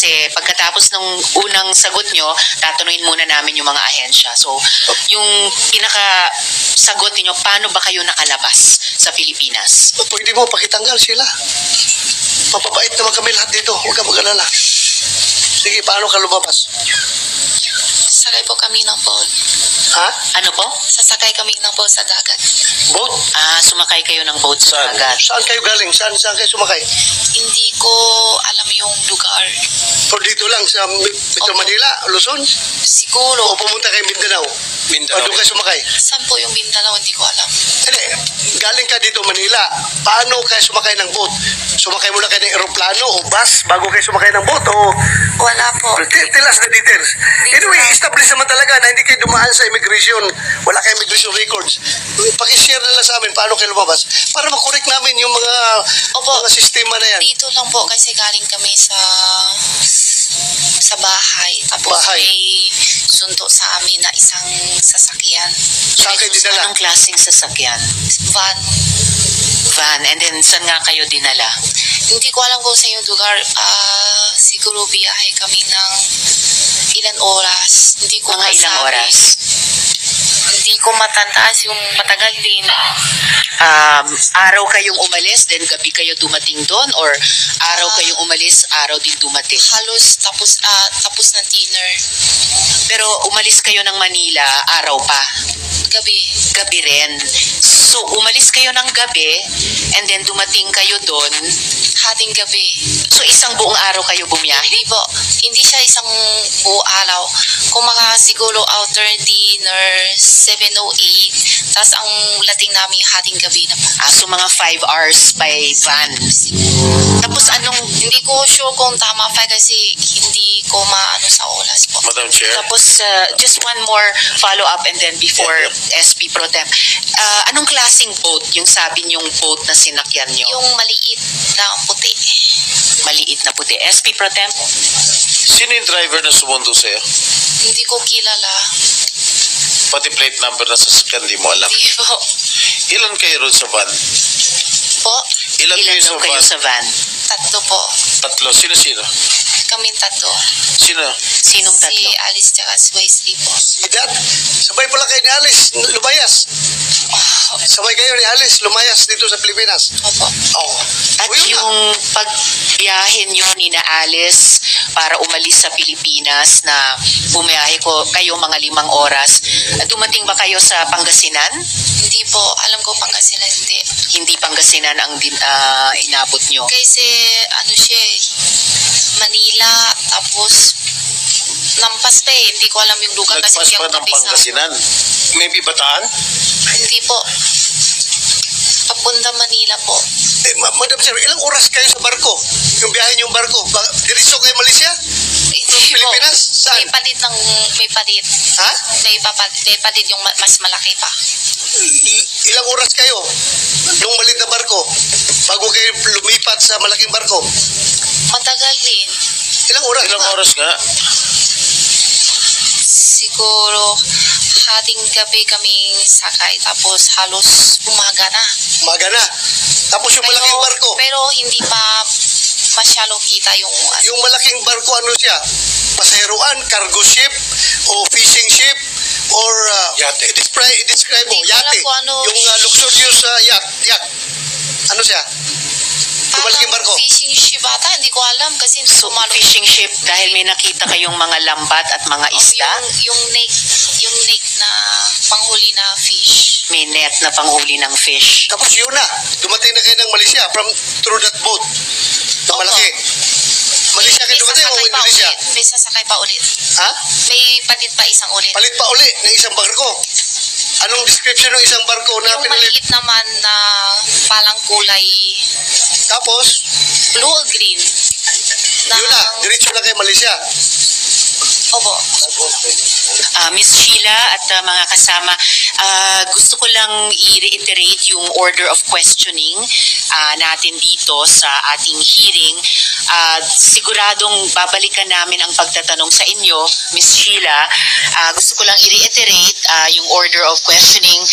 kasi pagkatapos ng unang sagot nyo, tatanungin muna namin yung mga ahensya. So, yung pinaka-sagot niyo, paano ba kayo nakalabas sa Pilipinas? Pwede mo pakitanggal sila. Mapapait naman kami lahat dito. Huwag ka mag-alala. Sige, paano ka lumabas? Sakay po kami ng boat. Ha? Ano po? Sasakay kami ng boat sa dagat. Boat? Sumakay kayo ng boat sa Saan? dagat. Saan kayo galing? Saan kayo sumakay? Hindi ko alam yung lugar. O dito lang sa Metro Manila, Luzon? Siguro. O pumunta kayo Mindanao? O doon kayo sumakay? Saan po yung Mindanao? Hindi ko alam. Hindi, galing ka dito Manila. Paano kayo sumakay ng boat? Sumakay muna kayo ng aeroplano o bus bago kayo sumakay ng boat? O Wala po. tell us the details. Anyway, establish naman talaga na hindi kayo dumaan sa immigration. Wala kayo immigration records. Pakishare nila sa amin paano kayo lumabas para makorek namin yung mga sistema na yan. Dito lang po kasi galing kami sa bahay. Tapos Bahay. may sunto sa amin na isang sasakyan. Saan kayo dinala? Anong klaseng sasakyan? Van. Van. And then, saan nga kayo dinala? Hindi ko alam kung sa yung lugar. Siguro biyahe kami ng ilan oras. Hindi ko Mga ilang masabi. oras? Hindi ko matantaas yung matagal din. Araw kayong umalis, then gabi kayo dumating doon? Or araw kayong umalis, araw din dumating? Halos tapos ng dinner. Pero umalis kayo ng Manila, araw pa? Gabi. Gabi rin. So, umalis kayo ng gabi, and then dumating kayo doon. Hating gabi. So, isang buong araw kayo bumiyahe? Hindi po. Hindi siya isang buong araw. Kung mga siguro after dinner, 7:08, tapos ang lating namin hating gabi na po. So, mga 5 hours by van. Tapos, Hindi ko sure kung tama pa kasi hindi ko maano sa oras po. Madam Chair? Tapos, just one more follow-up and then before SP Pro Tem. Anong klaseng boat yung sabi niyong boat na sinakyan niyo? Yung maliit na puti. Maliit na puti. SP Pro Tem? Sino yung driver na sumundo sa'yo? Hindi ko kilala. Pati plate number na sasakyan, di mo alam. Hindi po. Ilan kayo ron sa van? Po? Ilan Ilan kayo daw sa kayo van? sa van? Tatlo po. Tatlo. Sino-sino? Kaming tatlo. Sino? Sinong Si tatlo? Alice tsaka si Wesley po. Dad, sabay pala kayo ni Alice, lumayas. Sabay kayo ni Alice, lumayas dito sa Pilipinas. Opo. Oh. At yung pagbiyahe nyo ni na Alice para umalis sa Pilipinas na bumiyahe kayo mga 5 oras, dumating ba kayo sa Pangasinan? Hindi po. Alam ko Pangasinan hindi. Hindi Pangasinan ang inabot nyo. Kasi siya Manila, tapos lampas pa eh. Hindi ko alam yung lugar kasi Nagpas pa yung ng tabi sa... Pangasinan. Maybe Bataan? Hindi po. Papunta Manila po. Madam Sir, ilang oras kayo sa barko? Yung biyahe niyong barko? Diretso kayo Malaysia? Hindi po. Pilipinas? Saan? May palit. Ha? May palit yung mas malaki pa. Ilang oras kayo nung malit na barko bago kayo lumipat sa malaking barko? Matagal din. Ilang oras? Ilang oras nga? Siguro hating gabi kaming sakay tapos halos umaga na. Umaga na. Tapos yung malaking barko, Pero hindi pa masyado kita yung... yung malaking barko ano siya? Pasaheroan, cargo ship, o fishing ship, or Yate. i-describe mo, Hindi ko alam yate. kung ano- Yung luxurious yacht. Ano siya? Yung malaking barko. Fishing ship ata. Hindi ko alam kasi So, fishing ship dahil may nakita kayong mga lambat at mga isda? Yung lake na panghuli na fish. May net na panghuli ng fish. Tapos yun na, dumating na kayo ng Malaysia through that boat. Na malaki. Malaysia kayo dumating o Indonesia? May sasakay pa ulit. Ha? May palit pa isang ulit. Palit pa uli ng isang barko. Anong description ng isang barko na Yung pinalit? maliit naman na palang kulay Tapos, blue or green. yun na, diretso na kayo Malaysia. Opo. Miss Sheila at mga kasama, gusto ko lang i-reiterate yung order of questioning natin dito sa ating hearing. Siguradong babalikan namin ang pagtatanong sa inyo, Miss Sheila. Gusto ko lang i-reiterate yung order of questioning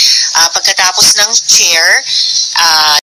pagkatapos ng chair.